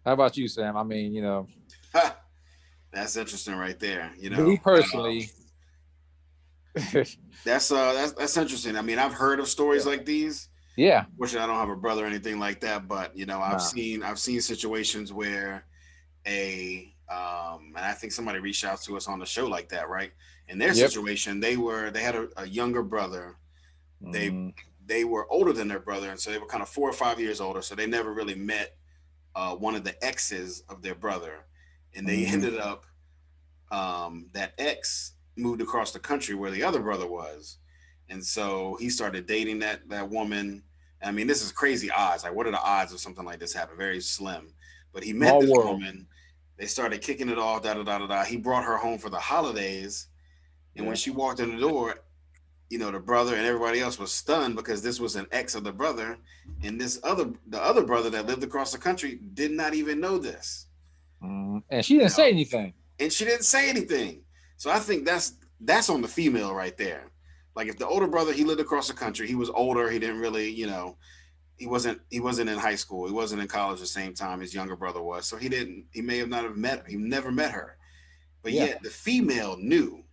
How about you, Sam? I mean,
That's interesting right there.
me personally,
That's interesting. I mean, I've heard of stories
yeah,
like these.
yeah,
Fortunately, I don't have a brother or anything like that, but I've
nah,
seen situations where and I think somebody reached out to us on the show like that, right? In their
yep,
situation, they had a younger brother. They
mm,
they were older than their brother, and so they were kind of 4 or 5 years older. So they never really met one of the exes of their brother, and they
mm,
ended up that ex moved across the country where the other brother was, and so he started dating that woman. I mean, this is crazy odds. Like, what are the odds of something like this happen? Very slim. But he met
small
this
world.
woman. They started kicking it off. Da da da da da. He brought her home for the holidays, and when
Yeah,
she walked in the door, the brother and everybody else was stunned because this was an ex of the brother, and the other brother that lived across the country did not even know this.
and she
You
didn't say
know,
anything.
and she didn't say anything. So I think that's on the female right there. Like if the older brother he lived across the country, he was older, he didn't really, he wasn't in high school, he wasn't in college at the same time his younger brother was. So he may have not have met he never met her. But
Yeah.
yet the female knew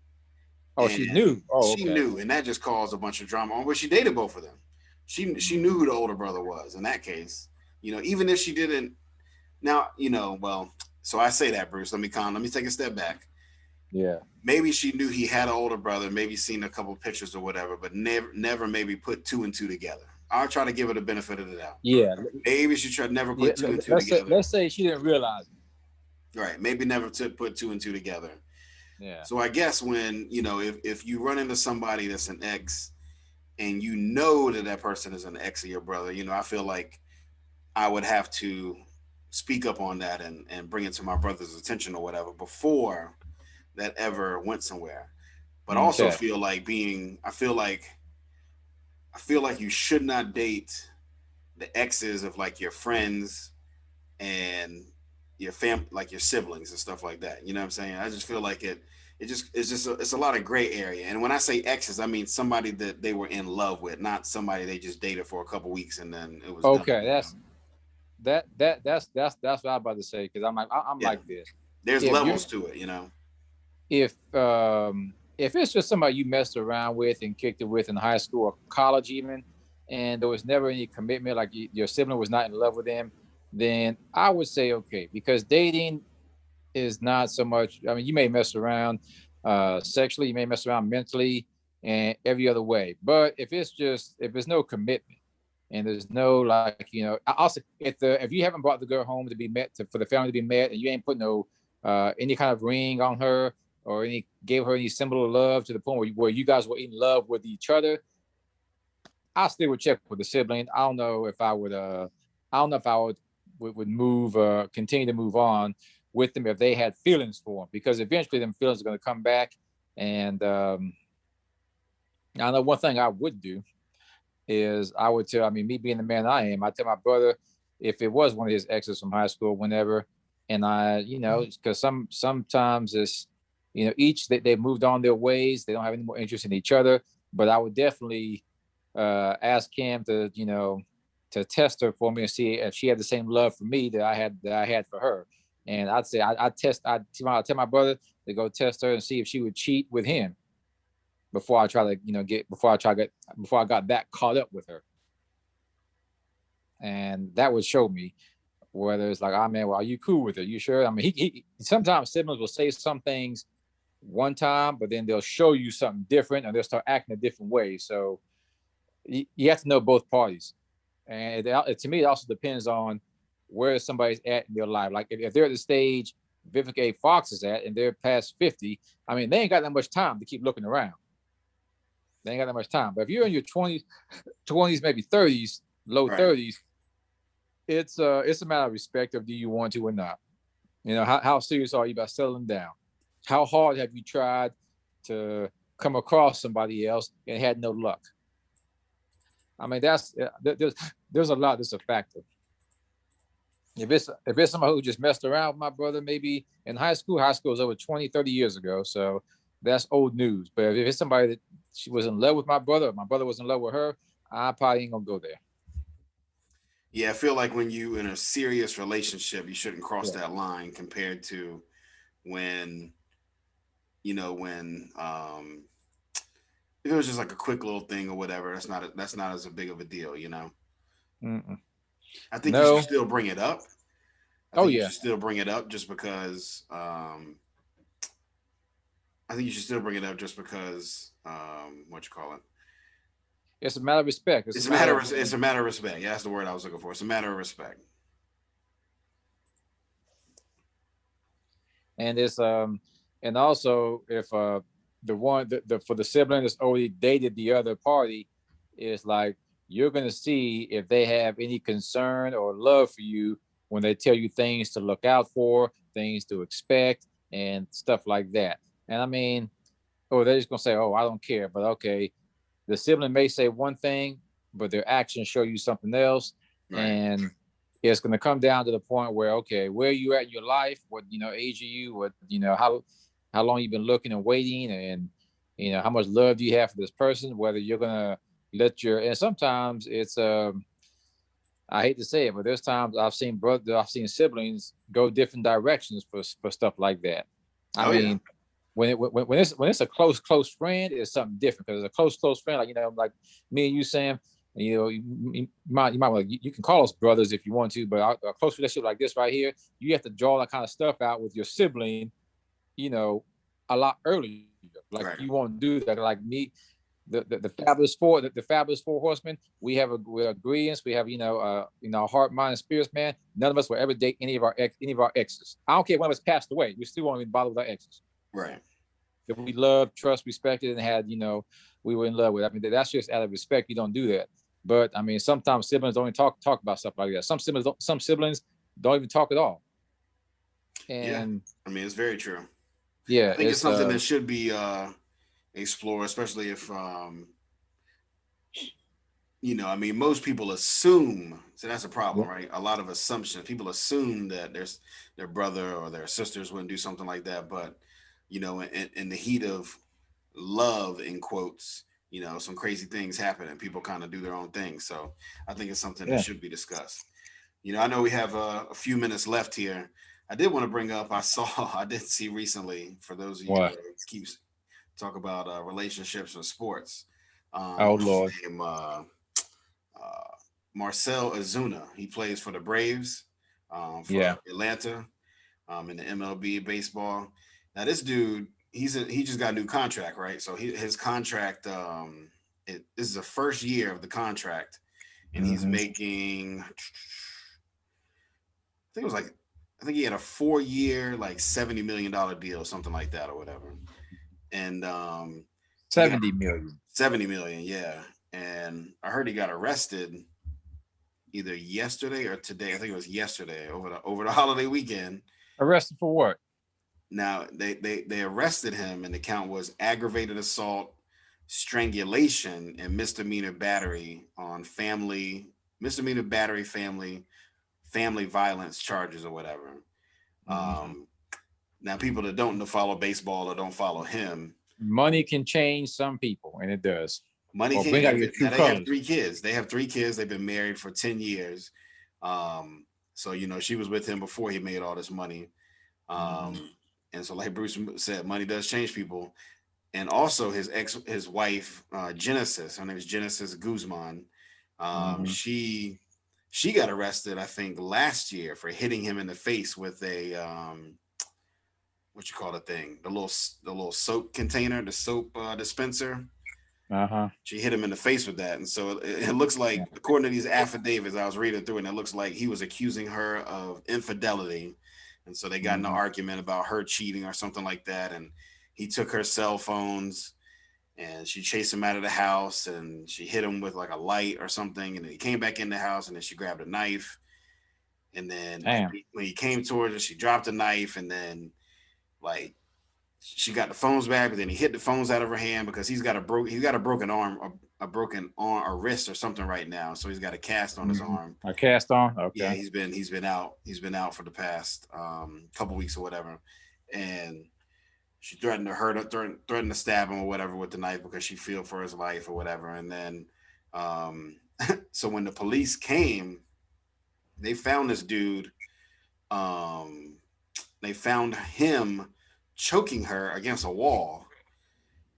Oh, she
and
knew. Oh,
she
okay.
knew and that just caused a bunch of drama on, but she dated both of them. She knew who the older brother was in that case. Even if she didn't now, well, so I say that, Bruce. Let me take a step back.
Yeah.
Maybe she knew he had an older brother, maybe seen a couple pictures or whatever, but never maybe put two and two together. I'll try to give her the benefit of the doubt.
Yeah.
Maybe she tried never
Yeah.
put two and two
Let's say
together.
let's say she didn't realize it.
Right. Maybe never to put two and two together.
Yeah.
So I guess when, if you run into somebody that's an ex and you know that person is an ex of your brother, I feel like I would have to speak up on that and bring it to my brother's attention or whatever before that ever went somewhere. But also
Okay.
feel like I feel like you should not date the exes of like your friends and your like your siblings and stuff like that. You know what I'm saying? I just feel like it's a lot of gray area. And when I say exes, I mean somebody that they were in love with, not somebody they just dated for a couple weeks and then it was done.
Okay. That's what I'm about to say, because I'm
Yeah.
like this.
There's
If you're
levels to it.
if it's just somebody you messed around with and kicked it with in high school or college even, and there was never any commitment, like your sibling was not in love with them, then I would say okay, because dating is not so much. I mean, you may mess around sexually, you may mess around mentally, and every other way. But if there's no commitment and there's no like I'll say if you haven't brought the girl home to be met for the family to be met, and you ain't put no any kind of ring on her or any gave her any symbol of love to the point where you guys were in love with each other, I still would check with the sibling. I don't know if I would. I don't know if I would move. Continue to move on with them if they had feelings for them, because eventually them feelings are going to come back. And I know one thing I would do is I would tell. I mean, me being the man I am, I tell my brother if it was one of his exes from high school, whenever, and because sometimes it's, each they moved on their ways. They don't have any more interest in each other. But I would definitely ask Cam to to test her for me and see if she had the same love for me that I had for her. And I'd say I'd tell my brother to go test her and see if she would cheat with him before I try to get before I got that caught up with her. And that would show me whether it's like, oh man, well, are you cool with it? You sure? I mean, he sometimes siblings will say some things one time, but then they'll show you something different and they'll start acting a different way. So you have to know both parties. And to me, it also depends on where somebody's at in their life. Like if they're at the stage Vivica Fox is at and they're past 50, I mean, they ain't got that much time to keep looking around. They ain't got that much time. But if you're in your 20s, maybe 30s, low
Right.
30s, it's a matter of respect of do you want to or not. How serious are you about settling down? How hard have you tried to come across somebody else and had no luck? I mean, there's a lot that's a factor. If it's somebody who just messed around with my brother, maybe in high school was over 20, 30 years ago. So that's old news. But if it's somebody that she was in love with my brother, or my brother was in love with her, I probably ain't gonna go there.
Yeah, I feel like when you in a serious relationship, you shouldn't cross
Yeah.
that line compared to when when if it was just like a quick little thing or whatever. That's not as a big of a deal.
Mm-mm.
I think you should
No.
still bring it up. I
Oh
think you
yeah.
should still bring it up just because. I think you should still bring it up just because. What you call it?
It's a matter of respect. It's a
It's a
matter
matter
of
of it's a matter of respect. Yeah, that's the word I was looking for. It's a matter of respect.
and it's and also if the one for the sibling that's already dated the other party, is like you're gonna see if they have any concern or love for you when they tell you things to look out for, things to expect, and stuff like that. And I mean, or they're just gonna say, "Oh, I don't care," but okay, the sibling may say one thing, but their actions show you something else,
Right.
and it's going to come down to the point where, okay, where are you at in your life? What age are you? What how long you've been looking and waiting, and how much love do you have for this person? Whether you're gonna let your and sometimes it's I hate to say it, but there's times I've seen siblings go different directions for stuff like that. I
Oh yeah.
mean, when it's a close friend, it's something different because it's a close friend, like like me and you, Sam. You might you can call us brothers if you want to, but a close relationship like this right here, you have to draw that kind of stuff out with your sibling, you know, a lot earlier. Like you
Right.
won't do that. Like me, the fabulous four horsemen. We're agreements. We have heart, mind, and spirits. Man, none of us will ever date any of our exes. I don't care when of us passed away. We still won't even bother with our exes
Right.
that we loved, trust, respected, and had, we were in love with. I mean, that's just out of respect. You don't do that. But I mean, sometimes siblings don't even talk about stuff like that. Some siblings don't even talk at all.
Yeah.
And
I mean, it's very true. I
yeah,
think it's
it's
something that should be explored, especially if I mean, most people assume. So that's a problem, right? A lot of assumptions. People assume that their brother or their sisters wouldn't do something like that, but in the heat of love, in quotes, some crazy things happen and people kind of do their own thing. So I think it's something that
yeah.
should be discussed. I know we have a few minutes left here. I did want to bring up. I did see recently. For those of you
What?
that keeps talk about relationships and sports.
Oh
What's his
Lord.
name? Uh, Marcel Azuna. He plays for the Braves, for
Yeah.
Atlanta, in the MLB baseball. Now this dude, he just got a new contract, right? So his contract, this is the first year of the contract, and he's
Mm-hmm.
making, I think it was like I think he had a 4 year, like $70 million deal, something like that, or whatever. And he got
70 million.
70 million, yeah. And I heard he got arrested either yesterday or today. I think it was yesterday over the holiday weekend.
Arrested for what?
Now they arrested him, and the count was aggravated assault, strangulation, and misdemeanor battery on family misdemeanor battery family violence charges or whatever.
Mhm.
Um, Now people that don't follow baseball or don't follow him,
Money can change some people, and it does.
money
Or
can't.
bring out your
Now
true
they have
colors.
3 kids. They have 3 kids. They've been married for 10 years. So she was with him before he made all this money.
Mhm.
Um, and so, like Bruce said, money does change people. And also his wife, Genesis. Her name is Genesis Guzman.
Mhm.
She got arrested, I think, last year for hitting him in the face with a what you call the thing, the little soap container, the soap dispenser.
Uh-huh.
She hit him in the face with that, and so it looks
Yeah.
like, according to these affidavits I was reading through, and it looks like he was accusing her of infidelity, and so they got in an
Mhm.
argument about her cheating or something like that, and he took her cell phones, and she chased him out of the house, and she hit him with like a light or something, and then he came back in the house, and then she grabbed a knife, and then like
Damn.
when he came towards her, she dropped the knife, and then like she got the phones back, but then he hit the phones out of her hand because he's got a broken arm, a broken arm, a wrist or something right now. So he's got a cast on his
Mhm.
arm.
A cast on.
Yeah,
Okay.
he's been out for the past couple weeks or whatever, and she threatened to stab him or whatever with the knife because she feared for his life or whatever. And then um, so when the police came, they found this dude. Um, they found him choking her against a wall.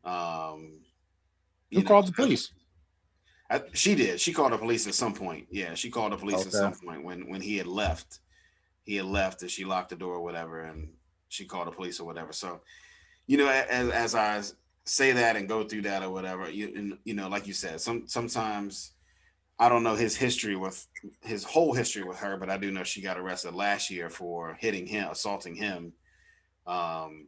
Um,
Who
you know,
called the police?
she did. She called the police at some point. Yeah, she called the police at
Okay.
some point when he had left. He had left, and she locked the door or whatever, and she called the police or whatever. So, as I say that and go through that or whatever, like you said, sometimes I don't know his whole history with her, but I do know she got arrested last year for hitting him, assaulting him. Um,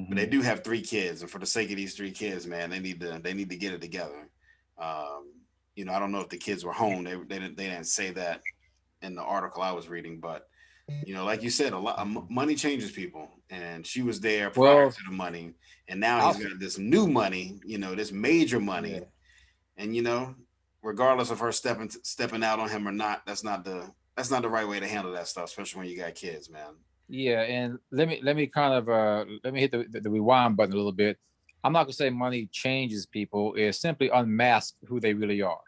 but they
Mhm.
do have 3 kids, and for the sake of these 3 kids, man, they need to get it together. Um, I don't know if the kids were home. They didn't say that in the article I was reading, but like you said, a lot of money changes people, and she was there prior
Well,
to the money, and now
I'll.
he's got this new money, this major
Yeah.
money, and regardless of her stepping out on him or not, that's not the right way to handle that stuff, especially when you got kids, man.
Yeah, and let me kind of let me hit the rewind button a little bit. I'm not gonna say money changes people. It simply unmasks who they really are.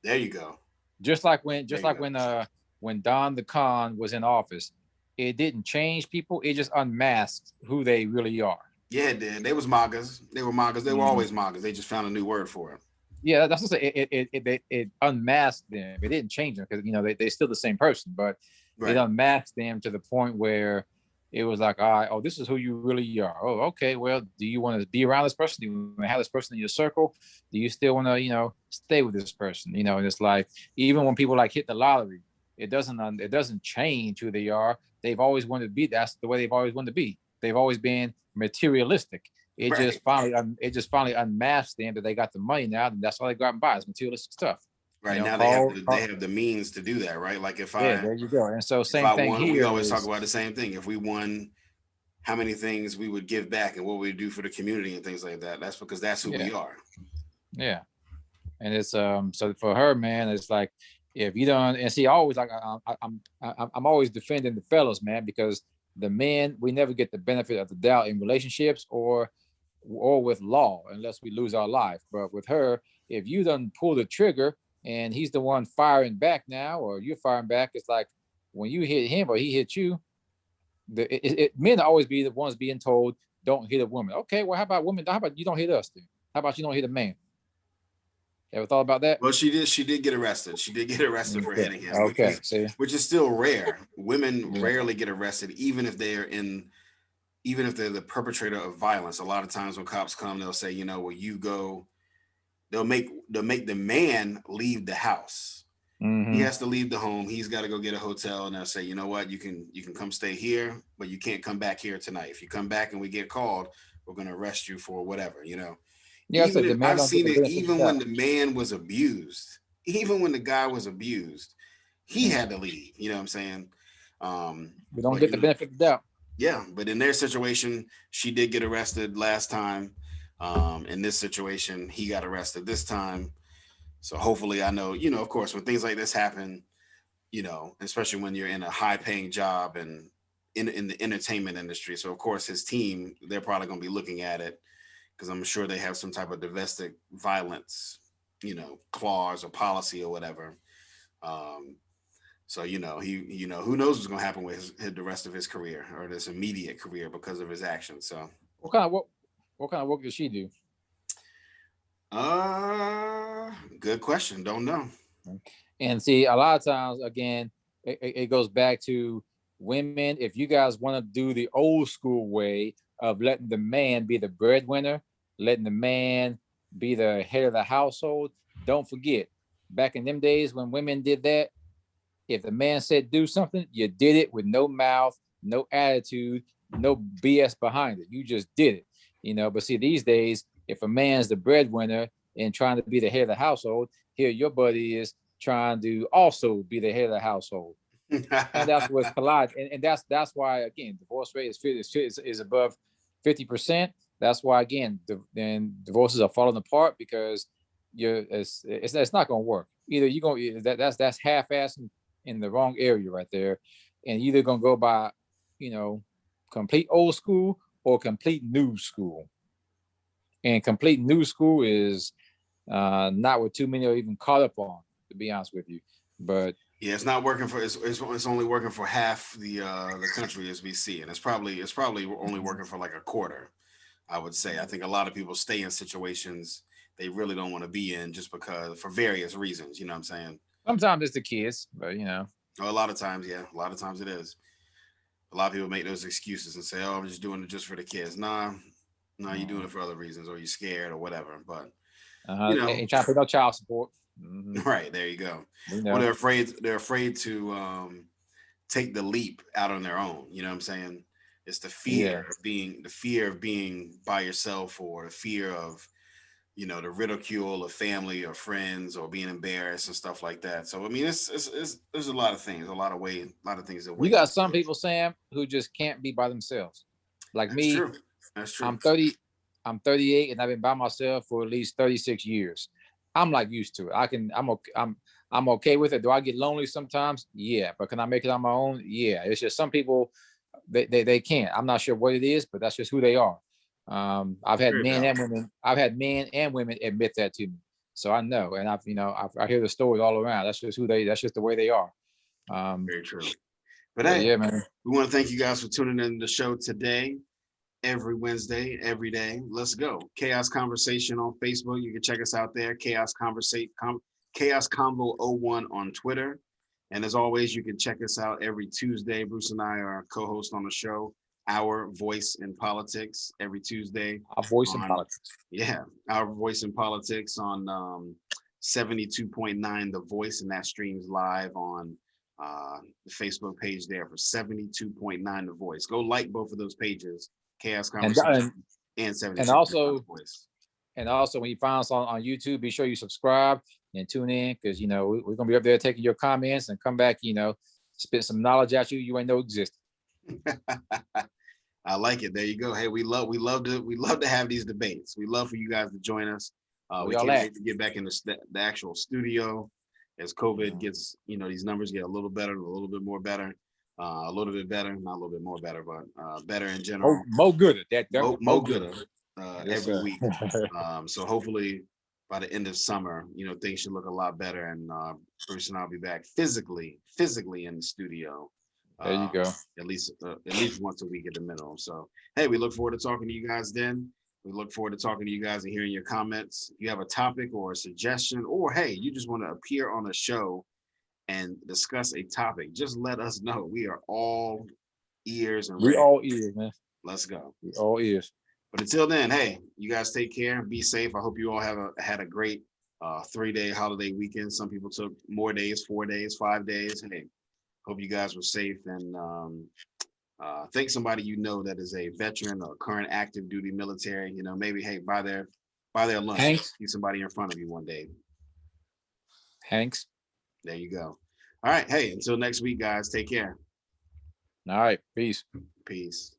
There you go.
Just like when
There
just
you
like
go.
when Don the Con was in office, it didn't change people. It just unmasked who they really are.
Yeah, it did. They was MAGAs. They were MAGAs. They were
Mhm.
always MAGAs. They just found a new word for it.
Yeah, that's what I say. It unmasked them. It didn't change them because they're still the same person, but it
Right.
unmasked them to the point where it was like, all right, oh, this is who you really are. Oh, okay. Well, do you want to be around this person? Do you want to have this person in your circle? Do you still want to, stay with this person? And it's like even when people like hit the lottery, it doesn't change who they are. They've always wanted to be. That's the way they've always wanted to be. They've always been materialistic. It
Right.
just finally unmasked them that they got the money now, and that's all they go out and buy is materialistic stuff.
Right now
Call,
they
call.
have the means to do that, right? Like
Yeah, there you go. And so
if
same
I
thing
won, we
here
always talk
is,
about the same thing. If we won, how many things we would give back and what we would do for the community and things like that. That's because that's who
yeah,
we are.
yeah. And it's so for her, man, it's like if you don't, and see, I always like I'm always defending the fellas, man, because the men, we never get the benefit of the doubt in relationships or with law unless we lose our life. But with her, if you done pull the trigger and he's the one firing back now, or you're firing back, it's like when you hit him or he hit you, men always be the ones being told don't hit a woman. Okay, well, how about women? How about you don't hit us then? How about you don't hit a man? Ever thought about that?
Well, she did get arrested. She did get arrested for
Okay.
hitting him, which
Okay.
is
See.
which is still rare. Women
Yeah.
rarely get arrested, even if they're the perpetrator of violence. A lot of times when cops come, they'll say, well, you go. They'll make the man leave the house. He
Mm-hmm.
has to leave the home. He's got to go get a hotel, and they'll say, you know what, you can come stay here, but you can't come back here tonight. If you come back and we get called, we're gonna arrest you for whatever, you know.
Yeah, I
Even
said
if
the man
I've
don't get
seen
the
it,
benefit of the
even when
doubt.
the man was abused, even when the guy was abused, he
Mm.
had to leave. You know what I'm saying?
We don't
But
get
you
the
know,
benefit of the doubt.
yeah. But in their situation, she did get arrested last time. In this situation, he got arrested this time. So hopefully, I know, you know, of course, when things like this happen, you know, especially when you're in a high paying job and in the entertainment industry. So of course his team, they're probably going to be looking at it because I'm sure they have some type of domestic violence, you know, clause or policy or whatever. Um, so you know, you know, who knows what's going to happen with the rest of his career or this immediate career because of his actions. So,
What kind of work? What kind of work does she do?
good question. Don't know.
And see, a lot of times, again, it goes back to women. If you guys want to do the old school way of letting the man be the breadwinner, letting the man be the head of the household, don't forget, back in them days when women did that, if the man said do something, you did it with no mouth, no attitude, no BS behind it. You just did it, you know. But see, these days, if a man's the breadwinner and trying to be the head of the household, here your buddy is trying to also be the head of the household, and that's what's collide. And that's why again, divorce rate is above 50%. That's why again, then divorces are falling apart because it's not going to work. Either you're going that's half-assing in the wrong area right there, and either going to go by, you know, complete old school or complete new school. And complete new school is not what too many are even caught up on, to be honest with you. But
Yeah, it's not working for it's only working for half the country as we see, and it's probably only working for like a quarter. I would say. I think a lot of people stay in situations they really don't want to be in just because for various reasons. You know what I'm saying?
sometimes it's the kids, but you know.
Or a lot of times, yeah, a lot of times it is. A lot of people make those excuses and say, "Oh, I'm just doing it just for the kids." Nah, nah, you're doing it for other reasons, or you're scared, or whatever. But you know,
Ain't trying to pay no child support. Mm-hmm.
right there you go.
We
Or
know.
they're afraid to take the leap out on their own. You know what I'm saying? It's
Yeah.
the fear of being by yourself, or the fear of, you know, the ridicule of family or friends, or being embarrassed and stuff like that. So I mean, it's there's a lot of things, a lot of things that
You
weigh
got some
into it.
people, Sam, who just can't be by themselves. Like
That's
me,
true. That's true.
I'm 30, I'm 38, and I've been by myself for at least 36 years. I'm like used to it. I'm okay with it. Do I get lonely sometimes? Yeah. But can I make it on my own? Yeah. It's just some people they can't. I'm not sure what it is, but that's just who they are. I've had
Very
men
valid.
and women. I've had men and women admit that to me, so I know. And I hear the stories all around. That's just who they. That's just the way they are. Um,
Very true. But
but
hey,
yeah, man.
we want to thank you guys for tuning in to the show today. Every Wednesday, every day. Let's go. Chaos Conversation on Facebook. You can check us out there. Chaos Convo 01 on Twitter. And as always, you can check us out every Tuesday. Bruce and I are co-host on the show, Our Voice in Politics, every Tuesday
Our voice in
on,
politics.
yeah, Our Voice in Politics on 72.9 The Voice, and that streams live on the Facebook page there for 72.9 The Voice. Go like both of those pages, Chaos
And
Conversation and
and
72.9 The
also
Voice.
and also when you find us on YouTube, be sure you subscribe and tune in because we're gonna be up there taking your comments and come back, spit some knowledge at you you ain't know existed.
I like it. There you go. Hey, we love to have these debates. We love for you guys to join us.
Where
We
y'all
can't
at?
wait to get back in the actual studio as COVID gets, you know, these numbers get a little better, a little bit more better, a little bit better, not a little bit more better, but better in general.
Mo good at that.
Mo
Mo good.
gooder
Yes,
every
sir.
week. So hopefully by the end of summer, you know, things should look a lot better, and Bruce and I'll be back physically in the studio,
There you
uh,
go.
at least once a week at the minimum. So hey, we look forward to talking to you guys then. We look forward to talking to you guys and hearing your comments. If you have a topic or a suggestion, or hey, you just want to appear on a show and discuss a topic, just let us know. We are all ears and
We
ready.
all ears, man.
Let's go.
We all ears.
But until then, hey, you guys take care and be safe. I hope you all had a great 3-day holiday weekend. Some people took more days, 4 days, 5 days. Hey, hope you guys were safe, and think somebody you know that is a veteran or current active duty military. Maybe hey, buy their lunch.
Hanks,
See somebody in front of you one day.
Hanks.
There you go. All right. Hey, until next week, guys. Take care.
All right, peace.
Peace.